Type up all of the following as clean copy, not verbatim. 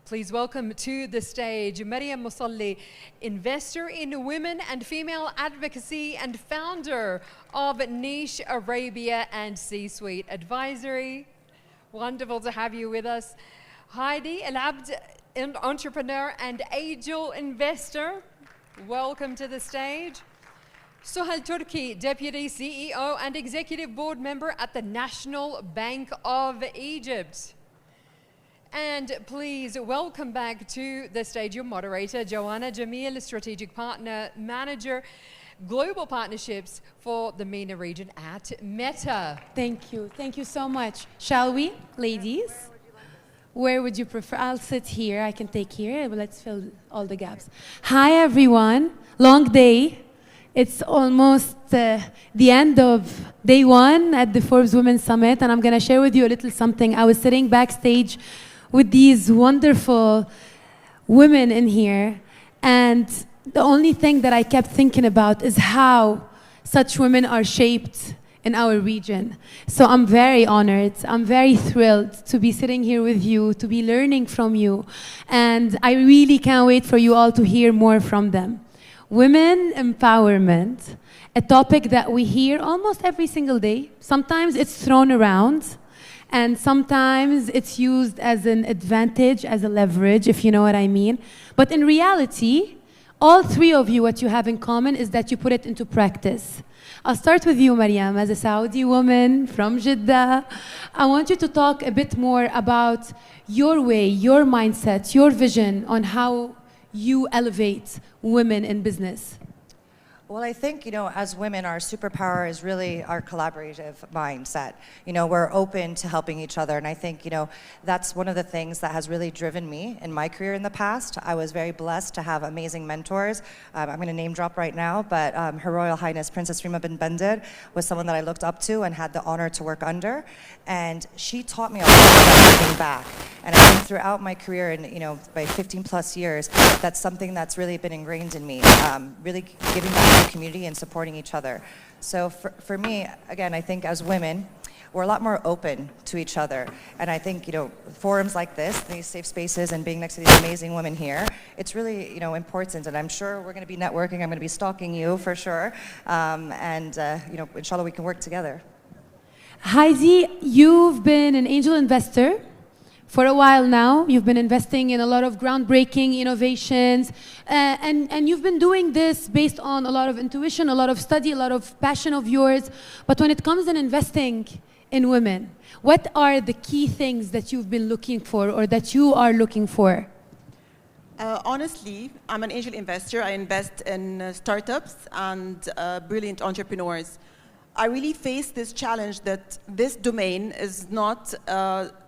Please welcome to the stage Marriam Mossalli, investor in women and female advocacy and founder of Niche Arabia and C-Suite Advisory. Wonderful to have you with us. Heidi, Elabd, an entrepreneur and angel investor. Welcome to the stage. Soha El-Turky, Deputy CEO and Executive Board Member at the National Bank of Egypt. And please welcome back to the stage your moderator, Joana, Jamil, Strategic Partner Manager, Global Partnerships for the MENA region at Meta. Thank you. Thank you so much. Shall we, ladies? Where would you prefer? I'll sit here. I can take here. Let's fill all the gaps. Hi, everyone. Long day. It's almost the end of day one at the Forbes Women's Summit, and I'm going to share with you a little something. I was sitting backstage with these wonderful women in here, and the only thing that I kept thinking about is how such women are shaped in our region. So I'm very honored, I'm very thrilled to be sitting here with you, to be learning from you, and I really can't wait for you all to hear more from them. Women empowerment, a topic that we hear almost every single day. Sometimes it's thrown around, and sometimes it's used as an advantage, as a leverage, if you know what I mean. But in reality, all three of you, what you have in common is that you put it into practice. I'll start with you, Marriam, as a Saudi woman from Jeddah. I want you to talk a bit more about your way, your mindset, your vision on how you elevate women in business. Well, I think, as women, our superpower is really our collaborative mindset. We're open to helping each other. And I think, that's one of the things that has really driven me in my career in the past. I was very blessed to have amazing mentors. I'm going to name drop right now, but Her Royal Highness Princess Rima bin Bandar was someone that I looked up to and had the honor to work under. And she taught me a lot about giving back. And I think throughout my career and, by 15 plus years, that's something that's really been ingrained in me, really giving back to the community and supporting each other. So for me, again, I think as women, we're a lot more open to each other. And I think, forums like this, these safe spaces and being next to these amazing women here, it's really, important. And I'm sure we're going to be networking. I'm going to be stalking you for sure. Inshallah, we can work together. Heidi, you've been an angel investor for a while now. You've been investing in a lot of groundbreaking innovations, and you've been doing this based on a lot of intuition, a lot of study, a lot of passion of yours. But when it comes to investing in women, what are the key things that you've been looking for or that you are looking for? Honestly, I'm an angel investor. I invest in startups and brilliant entrepreneurs. I really face this challenge that this domain is not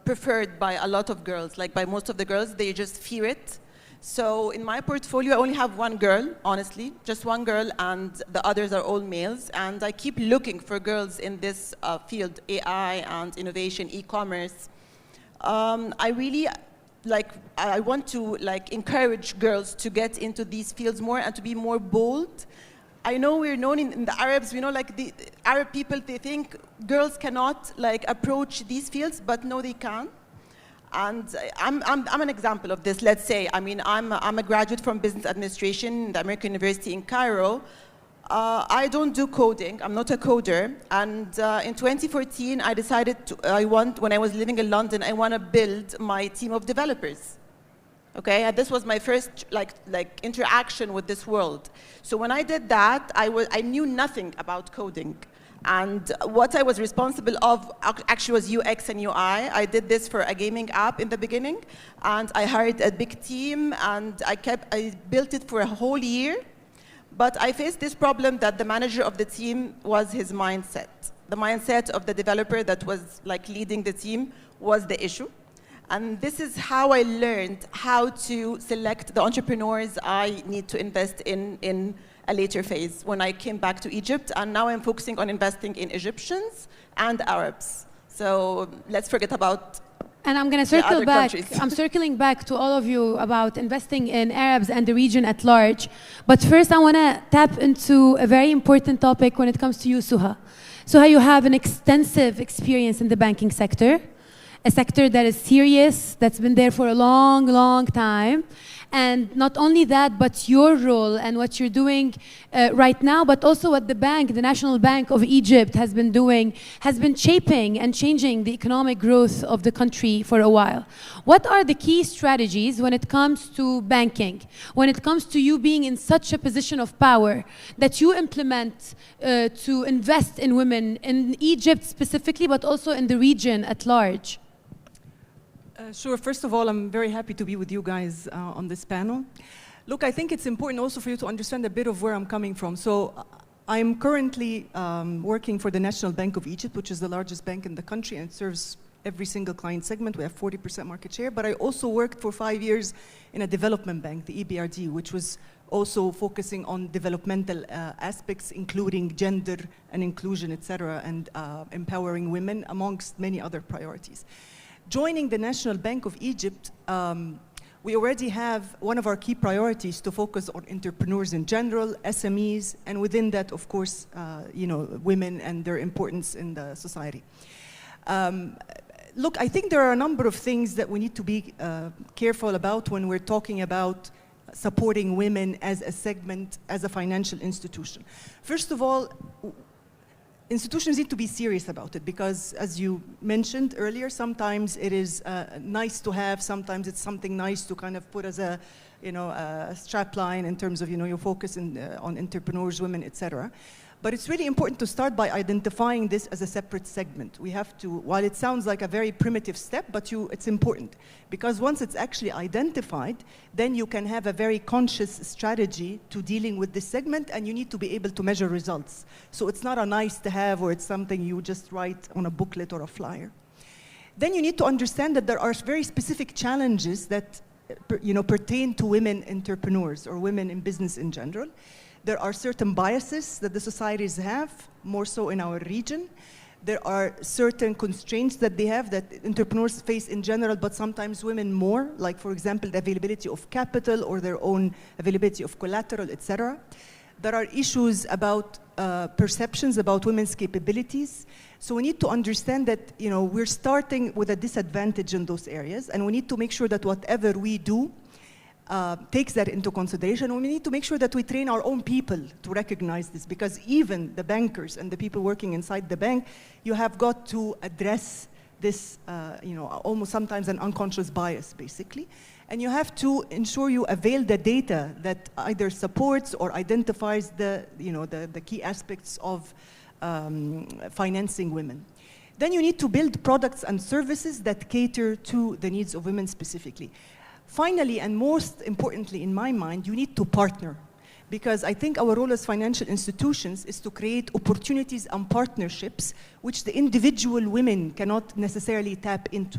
preferred by a lot of girls. Like by most of the girls, they just fear it. So in my portfolio, I only have one girl, honestly, just one girl, and the others are all males. And I keep looking for girls in this field, AI and innovation, e-commerce. I want to encourage girls to get into these fields more and to be more bold. I know we're known in the Arabs, the Arab people, they think girls cannot approach these fields, but no, they can. And I'm an example of this, let's say. I'm a graduate from business administration at the American University in Cairo. I don't do coding, I'm not a coder. And in 2014, I decided when I was living in London, I want to build my team of developers. Okay, and this was my first interaction with this world. So when I did that, I knew nothing about coding. And what I was responsible of actually was UX and UI. I did this for a gaming app in the beginning, and I hired a big team, and I built it for a whole year. But I faced this problem that the manager of the team was his mindset. The mindset of the developer that was leading the team was the issue. And this is how I learned how to select the entrepreneurs I need to invest in a later phase when I came back to Egypt. And now I'm focusing on investing in Egyptians and Arabs. So let's forget about And I'm going to circle back. I'm circling back to all of you about investing in Arabs and the region at large. But first, I want to tap into a very important topic when it comes to you, Soha. Soha, you have an extensive experience in the banking sector. a sector that is serious, that's been there for a long, long time. And not only that, but your role and what you're doing right now, but also what the bank, the National Bank of Egypt has been doing, has been shaping and changing the economic growth of the country for a while. What are the key strategies when it comes to banking, when it comes to you being in such a position of power that you implement to invest in women in Egypt specifically, but also in the region at large? Sure. First of all, I'm very happy to be with you guys on this panel. Look, I think it's important also for you to understand a bit of where I'm coming from. So I'm currently working for the National Bank of Egypt, which is the largest bank in the country, and it serves every single client segment. We have 40% market share. But I also worked for 5 years in a development bank, the EBRD, which was also focusing on developmental aspects, including gender and inclusion, et cetera, and empowering women, amongst many other priorities. Joining the National Bank of Egypt, we already have one of our key priorities to focus on entrepreneurs in general, SMEs, and within that, of course, women and their importance in the society. Look, I think there are a number of things that we need to be careful about when we're talking about supporting women as a segment, as a financial institution. First of all, institutions need to be serious about it because, as you mentioned earlier, sometimes it is nice to have, sometimes it's something nice to kind of put as a, a strap line in terms of, your focus on entrepreneurs, women, etc. But it's really important to start by identifying this as a separate segment. We have to, while it sounds like a very primitive step, but it's important. Because once it's actually identified, then you can have a very conscious strategy to dealing with this segment, and you need to be able to measure results. So it's not a nice to have, or it's something you just write on a booklet or a flyer. Then you need to understand that there are very specific challenges that pertain to women entrepreneurs or women in business in general. There are certain biases that the societies have, more so in our region. There are certain constraints that they have that entrepreneurs face in general, but sometimes women more, like, for example, the availability of capital or their own availability of collateral, etc. There are issues about perceptions about women's capabilities. So we need to understand that we're starting with a disadvantage in those areas, and we need to make sure that whatever we do takes that into consideration. We need to make sure that we train our own people to recognize this, because even the bankers and the people working inside the bank, you have got to address this, almost sometimes an unconscious bias, basically. And you have to ensure you avail the data that either supports or identifies the key aspects of financing women. Then you need to build products and services that cater to the needs of women specifically. Finally, and most importantly in my mind, you need to partner, because I think our role as financial institutions is to create opportunities and partnerships which the individual women cannot necessarily tap into.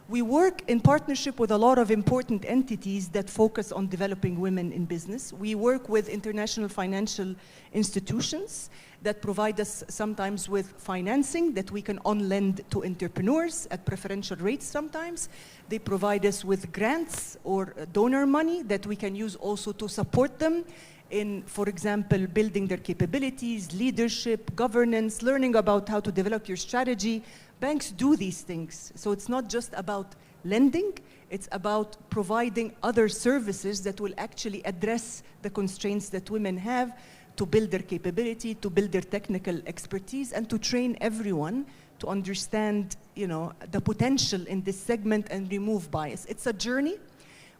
We work in partnership with a lot of important entities that focus on developing women in business. We work with international financial institutions that provide us sometimes with financing that we can on-lend to entrepreneurs at preferential rates sometimes. They provide us with grants or donor money that we can use also to support them in, for example, building their capabilities, leadership, governance, learning about how to develop your strategy. Banks do these things. So it's not just about lending, it's about providing other services that will actually address the constraints that women have to build their capability, to build their technical expertise, and to train everyone to understand, the potential in this segment and remove bias. It's a journey.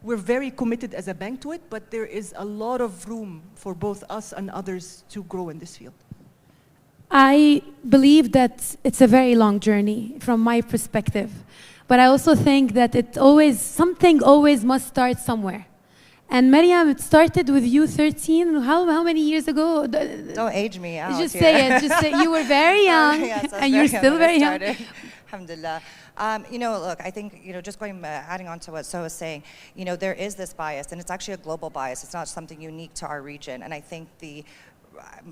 We're very committed as a bank to it, but there is a lot of room for both us and others to grow in this field. I believe that it's a very long journey from my perspective, but I also think that something always must start somewhere. And Marriam, it started with you 13, how many years ago? Don't age me out. Just say it, you were very young, yes, and you're still very young. Alhamdulillah. Look, I think, just adding on to what Soha was saying, there is this bias, and it's actually a global bias. It's not something unique to our region. And I think the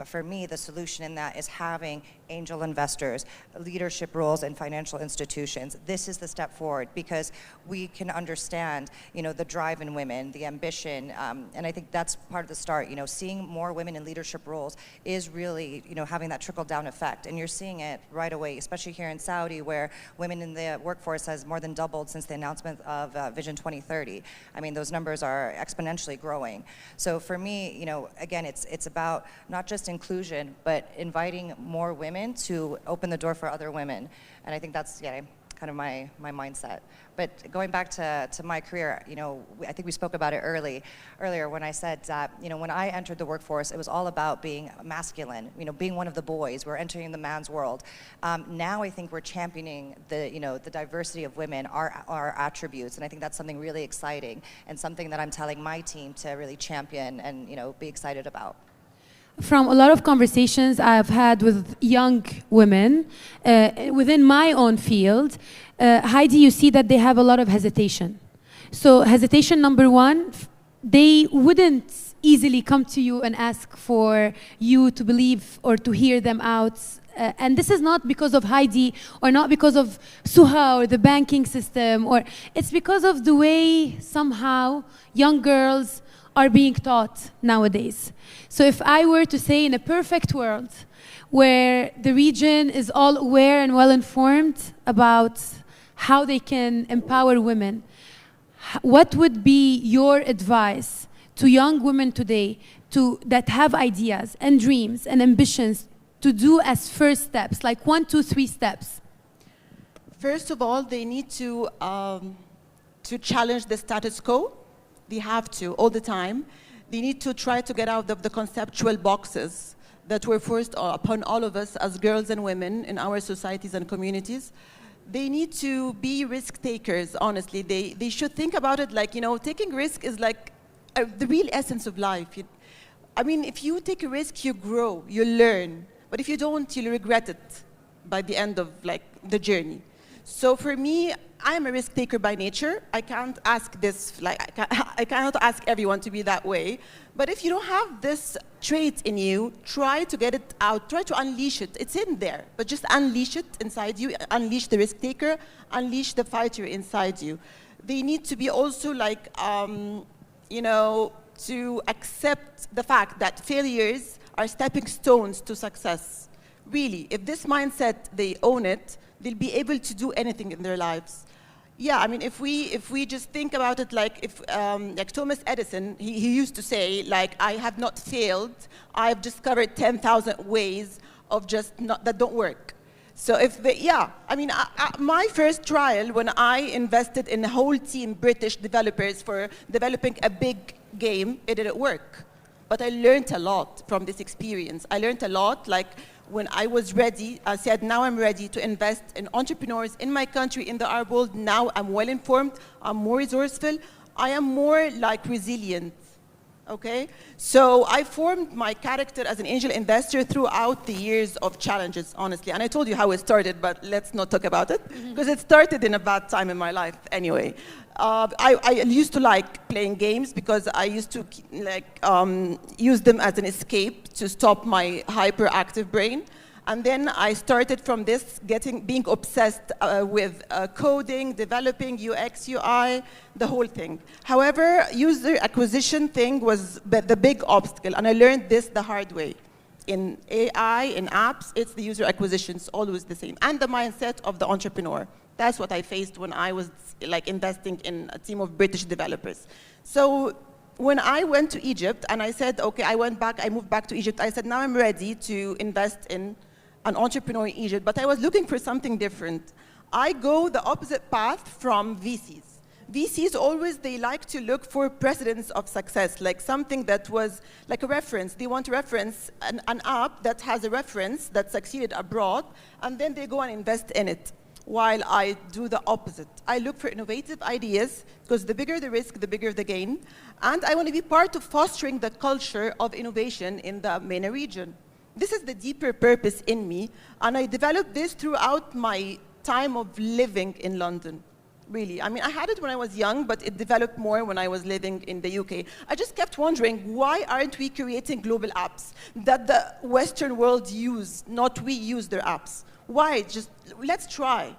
for me, the solution in that is having angel investors, leadership roles in financial institutions. This is the step forward because we can understand, the drive in women, the ambition, and I think that's part of the start. Seeing more women in leadership roles is really, having that trickle-down effect, and you're seeing it right away, especially here in Saudi, where women in the workforce has more than doubled since the announcement of Vision 2030. I mean, those numbers are exponentially growing. So for me, again, it's about not just inclusion, but inviting more women to open the door for other women. And I think that's kind of my mindset. But going back to my career, I think we spoke about it earlier when I said that, when I entered the workforce, it was all about being masculine, being one of the boys. We're entering the man's world. Now I think we're championing the diversity of women, our attributes, and I think that's something really exciting and something that I'm telling my team to really champion and be excited about. From a lot of conversations I've had with young women within my own field, Heidi, you see that they have a lot of hesitation. So hesitation number one, they wouldn't easily come to you and ask for you to believe or to hear them out. And this is not because of Heidi or not because of Soha or the banking system, or it's because of the way somehow young girls are being taught nowadays. So if I were to say in a perfect world where the region is all aware and well informed about how they can empower women, what would be your advice to young women today that have ideas and dreams and ambitions to do as first steps, like 1, 2, 3 steps? First of all, they need to challenge the status quo. They have to, all the time. They need to try to get out of the conceptual boxes that were forced upon all of us as girls and women in our societies and communities. They need to be risk takers, honestly. They should think about it like, taking risk is like the real essence of life. If you take a risk, you grow, you learn. But if you don't, you'll regret it by the end of the journey. So for me, I'm a risk taker by nature. I can't ask this, I cannot ask everyone to be that way. But if you don't have this trait in you, try to get it out, try to unleash it. It's in there, but just unleash it inside you, unleash the risk taker, unleash the fighter inside you. They need to be also to accept the fact that failures are stepping stones to success. Really, if this mindset, they own it, they'll be able to do anything in their lives. Yeah, if we just think about it like Thomas Edison, he used to say, I have not failed, I've discovered 10,000 ways of that don't work. So my first trial when I invested in a whole team British developers for developing a big game, it didn't work. But I learned a lot from this experience. I learned a lot, when I was ready, I said, now I'm ready to invest in entrepreneurs in my country, in the Arab world. Now I'm well informed, I'm more resourceful, I am more resilient, okay? So I formed my character as an angel investor throughout the years of challenges, honestly. And I told you how it started, but let's not talk about it, because it started in a bad time in my life anyway. I used to like playing games because I used to use them as an escape to stop my hyperactive brain. And then I started from this being obsessed with coding, developing UX, UI, the whole thing. However, user acquisition thing was the big obstacle, and I learned this the hard way. In AI, in apps, it's the user acquisition, it's always the same. And the mindset of the entrepreneur. That's what I faced when I was investing in a team of British developers. So when I went to Egypt and I said, okay, I moved back to Egypt, I said, now I'm ready to invest in an entrepreneur in Egypt, but I was looking for something different. I go the opposite path from VCs. VCs always, they like to look for precedents of success, like something that was like a reference. They want to reference an app that has a reference that succeeded abroad, and then they go and invest in it. While I do the opposite. I look for innovative ideas, because the bigger the risk, the bigger the gain. And I want to be part of fostering the culture of innovation in the MENA region. This is the deeper purpose in me, and I developed this throughout my time of living in London. really. I mean, I had it when I was young, but it developed more when I was living in the UK. I just kept wondering, why aren't we creating global apps that the Western world use, not we use their apps? Why? Just, let's try.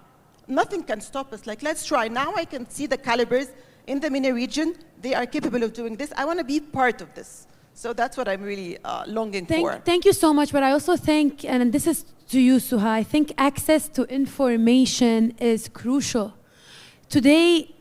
Nothing can stop us. Like, let's try. Now I can see the calibers in the MENA region. They are capable of doing this. I want to be part of this. So that's what I'm really longing for. Thank you so much. But I also think, and this is to you, Soha, I think access to information is crucial. Today,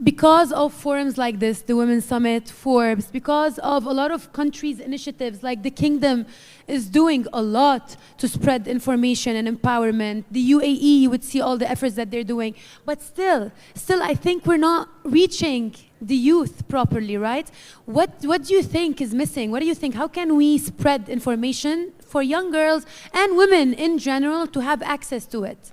because of forums like this, the Women's Summit, Forbes, because of a lot of countries' initiatives, like the Kingdom is doing a lot to spread information and empowerment. The UAE, you would see all the efforts that they're doing. But still, I think we're not reaching the youth properly, right? What do you think is missing? What do you think? How can we spread information for young girls and women in general to have access to it?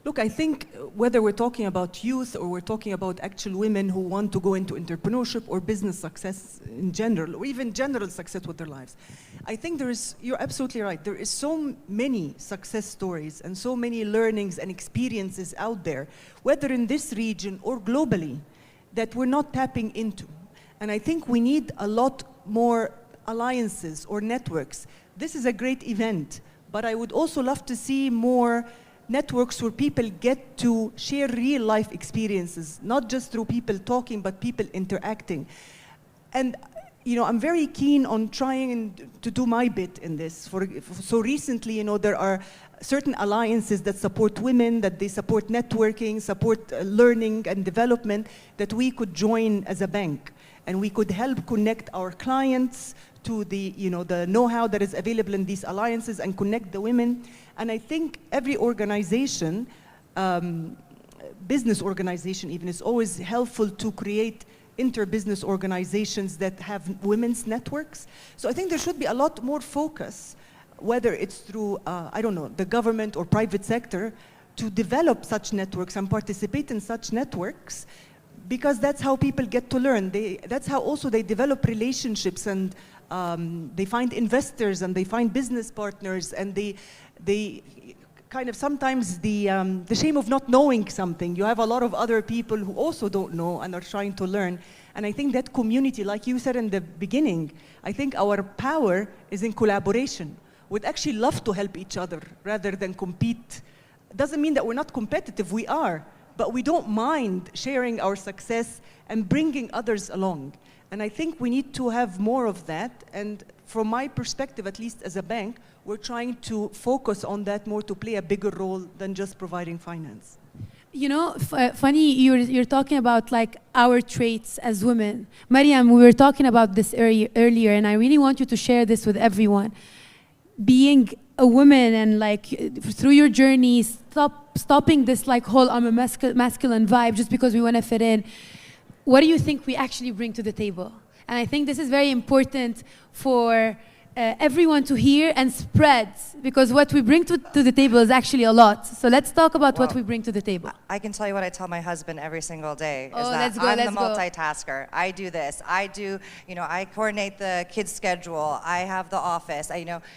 Look, I think whether we're talking about youth or we're talking about actual women who want to go into entrepreneurship or business success in general, or even general success with their lives, I think you're absolutely right. There is so many success stories and so many learnings and experiences out there, whether in this region or globally, that we're not tapping into. And I think we need a lot more alliances or networks. This is a great event, but I would also love to see more networks where people get to share real life experiences, not just through people talking, but people interacting. And I'm very keen on trying to do my bit in this. So recently, there are certain alliances that support women, that they support networking, support learning and development, that we could join as a bank. And we could help connect our clients to the know-how that is available in these alliances and connect the women. And I think every organization, business organization even, is always helpful to create inter-business organizations that have women's networks. So I think there should be a lot more focus, whether it's through, the government or private sector, to develop such networks and participate in such networks, because that's how people get to learn. That's how also they develop relationships, and they find investors and they find business partners, and they kind of sometimes the shame of not knowing something. You have a lot of other people who also don't know and are trying to learn. And I think that community, like you said in the beginning, I think our power is in collaboration. We'd actually love to help each other rather than compete. Doesn't mean that we're not competitive, we are, but we don't mind sharing our success and bringing others along. And I think we need to have more of that. And from my perspective, at least as a bank, we're trying to focus on that more, to play a bigger role than just providing finance. Funny, you're talking about like our traits as women. Marriam, we were talking about this earlier, and I really want you to share this with everyone. Being a woman and like through your journey, stopping this like whole I'm a masculine vibe just because we want to fit in. What do you think we actually bring to the table? And I think this is very important for everyone to hear and spread, because what we bring to the table is actually a lot. So let's talk about what we bring to the table. I can tell you what I tell my husband every single day, is let's that go, I'm let's the multitasker. I do this, I do, I coordinate the kids' schedule, I have the office,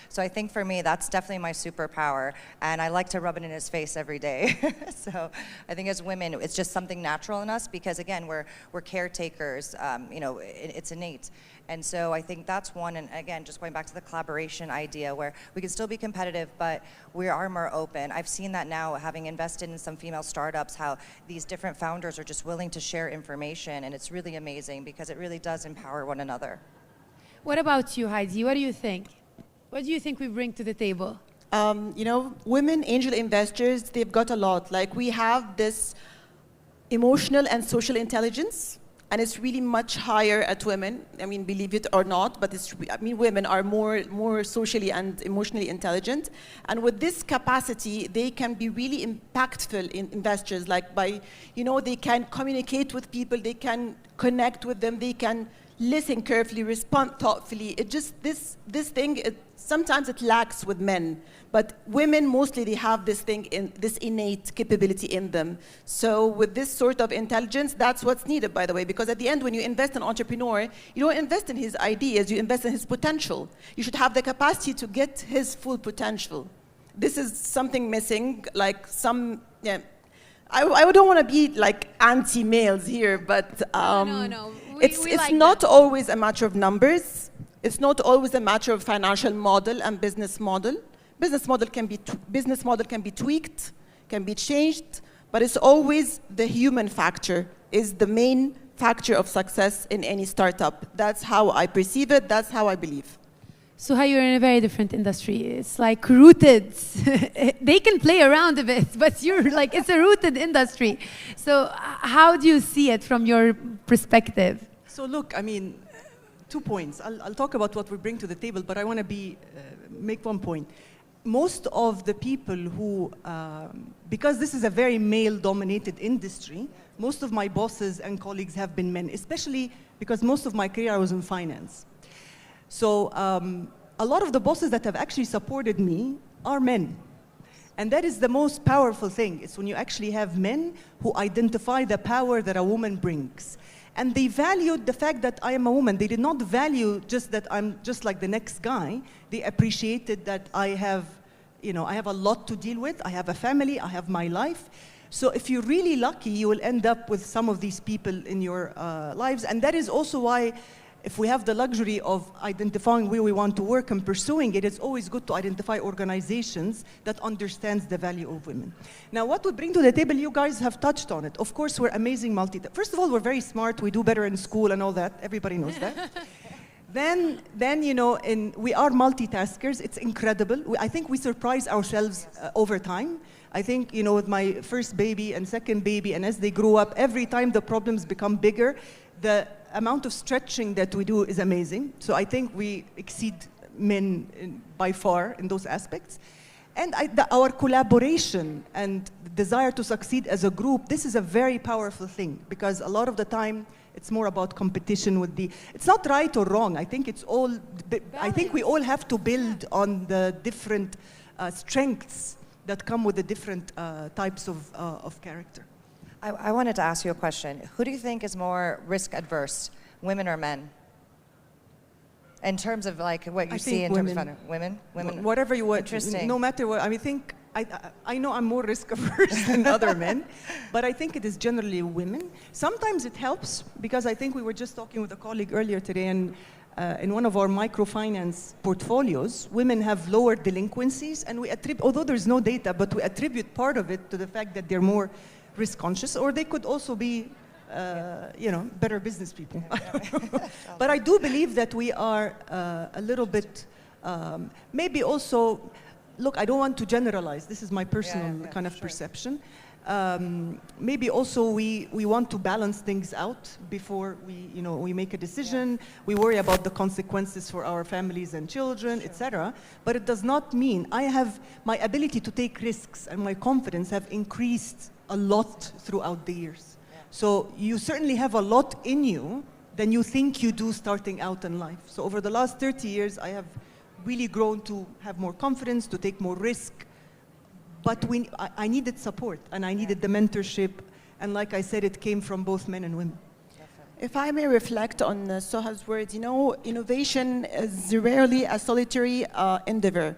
so I think for me, that's definitely my superpower, and I like to rub it in his face every day. So I think as women, it's just something natural in us, because again, we're caretakers, it's innate. And so I think that's one, and again, just going back to the collaboration idea, where we can still be competitive, but we are more open. I've seen that now, having invested in some female startups, how these different founders are just willing to share information, and it's really amazing, because it really does empower one another. What about you, Heidi? What do you think? What do you think we bring to the table? Women angel investors, they've got a lot. Like, we have this emotional and social intelligence, and it's really much higher at women. I mean, believe it or not, but women are more socially and emotionally intelligent. And with this capacity, they can be really impactful investors. Like they can communicate with people, they can connect with them, they can listen carefully, respond thoughtfully. This thing, sometimes it lacks with men. But women, mostly, they have this innate capability in them. So with this sort of intelligence, that's what's needed, by the way, because at the end, when you invest in an entrepreneur, you don't invest in his ideas, you invest in his potential. You should have the capacity to get his full potential. This is something missing, like I don't want to be like anti-males here, but no. It's like not that. always a matter of numbers. It's not always a matter of financial model and business model. Business model can be tweaked, can be changed, but it's always the human factor is the main factor of success in any startup. That's how I perceive it. That's how I believe. Soha, you're in a very different industry. It's like rooted. They can play around a bit, but you're like, it's a rooted industry. So how do you see it from your perspective? So look, I mean, 2 points. I'll talk about what we bring to the table, but I want to make one point. Most of the people who, because this is a very male-dominated industry, most of my bosses and colleagues have been men, especially because most of my career I was in finance. So a lot of the bosses that have actually supported me are men. And that is the most powerful thing. It's when you actually have men who identify the power that a woman brings. And they valued the fact that I am a woman. They did not value just that I'm just like the next guy. They appreciated that I have a lot to deal with. I have a family, I have my life. So if you're really lucky, you will end up with some of these people in your lives. And that is also why, if we have the luxury of identifying where we want to work and pursuing it, it's always good to identify organizations that understands the value of women. Now, what we bring to the table, you guys have touched on it. Of course, we're amazing First of all, we're very smart. We do better in school and all that. Everybody knows that. Then we are multitaskers. It's incredible. I think we surprise ourselves over time. I think, with my first baby and second baby, and as they grow up, every time the problems become bigger, the amount of stretching that we do is amazing. So I think we exceed men by far in those aspects. And our collaboration and desire to succeed as a group, this is a very powerful thing, because a lot of the time it's more about competition it's not right or wrong. I think we all have to build on the different strengths that come with the different types of character. I wanted to ask you a question. Who do you think is more risk adverse, women or men? In terms of like what you see in terms of women? Whatever you want. Interesting. No matter what. I know I'm more risk averse than other men, but I think it is generally women. Sometimes it helps, because I think we were just talking with a colleague earlier today, and in one of our microfinance portfolios, women have lower delinquencies, and although there's no data, but we attribute part of it to the fact that they're more risk conscious, or they could also be, better business people. But I do believe that we are a little bit, maybe also, look, I don't want to generalize. This is my personal kind of perception. Maybe also we want to balance things out before we make a decision. We worry about the consequences for our families and children, etc. But it does not mean my ability to take risks and my confidence have increased a lot throughout the years. So you certainly have a lot in you than you think you do starting out in life. So over the last 30 years, I have really grown to have more confidence, to take more risk. But I needed support, and I needed the mentorship. And like I said, it came from both men and women. If I may reflect on Soha's words, innovation is rarely a solitary endeavor.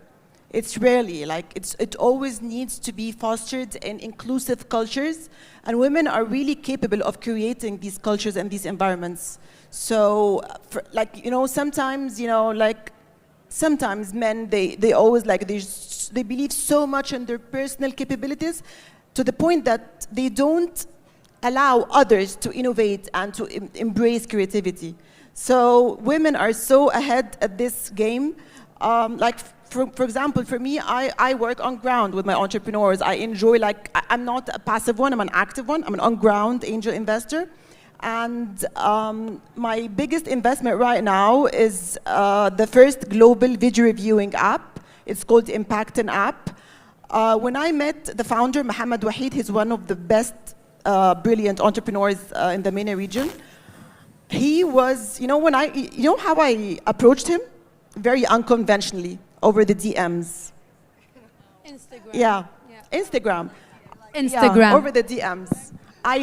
It's rarely, it always needs to be fostered in inclusive cultures, and women are really capable of creating these cultures and these environments. So, sometimes men, they always they believe so much in their personal capabilities to the point that they don't allow others to innovate and to embrace creativity. So women are so ahead at this game. For example, for me, I work on ground with my entrepreneurs. I enjoy, I'm not a passive one, I'm an active one. I'm an on-ground angel investor. And my biggest investment right now is the first global video reviewing app. It's called the Impactin' app. When I met the founder, Mohammed Wahid, he's one of the best brilliant entrepreneurs in the MENA region. He was, how I approached him? Very unconventionally, over the DMs. Instagram. Yeah. Instagram. Instagram. Over the DMs. I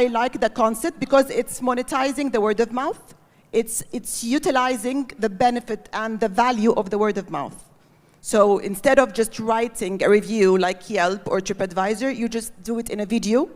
like the concept because it's monetizing the word of mouth. It's utilizing the benefit and the value of the word of mouth. So instead of just writing a review like Yelp or TripAdvisor, you just do it in a video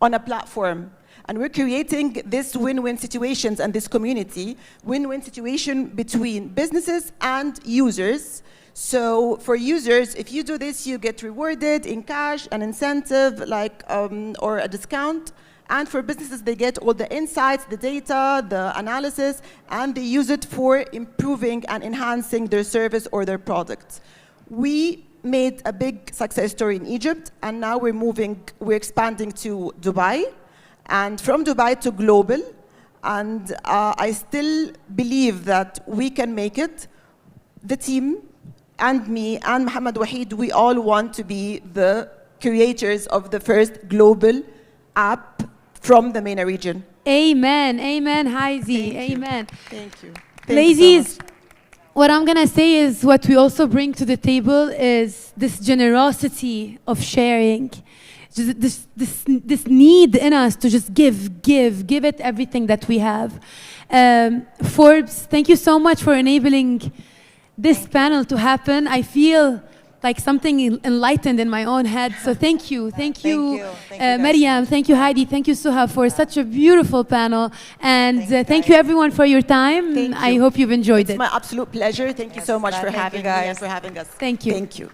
on a platform. And we're creating this win-win situations and this community, win-win situation between businesses and users. So for users, if you do this, you get rewarded in cash, an incentive, like, or a discount. And for businesses, they get all the insights, the data, the analysis, and they use it for improving and enhancing their service or their product. We made a big success story in Egypt, and now we're expanding to Dubai, and from Dubai to global. And I still believe that we can make it. The team and me and Mohammed Waheed, we all want to be the creators of the first global app from the MENA region. Amen. Amen, Heidi. Amen. Thank you. Ladies, what I'm going to say is what we also bring to the table is this generosity of sharing. Just this need in us to just give it everything that we have. Forbes, thank you so much for enabling this panel to happen. I feel like something enlightened in my own head. So thank you. Thank you, Marriam. Thank you, Heidi. Thank you, Soha, for such a beautiful panel. And thank you, everyone, for your time. I hope you've enjoyed it. It's my absolute pleasure. Thank you so much for having me and for having us. Thank you. Thank you.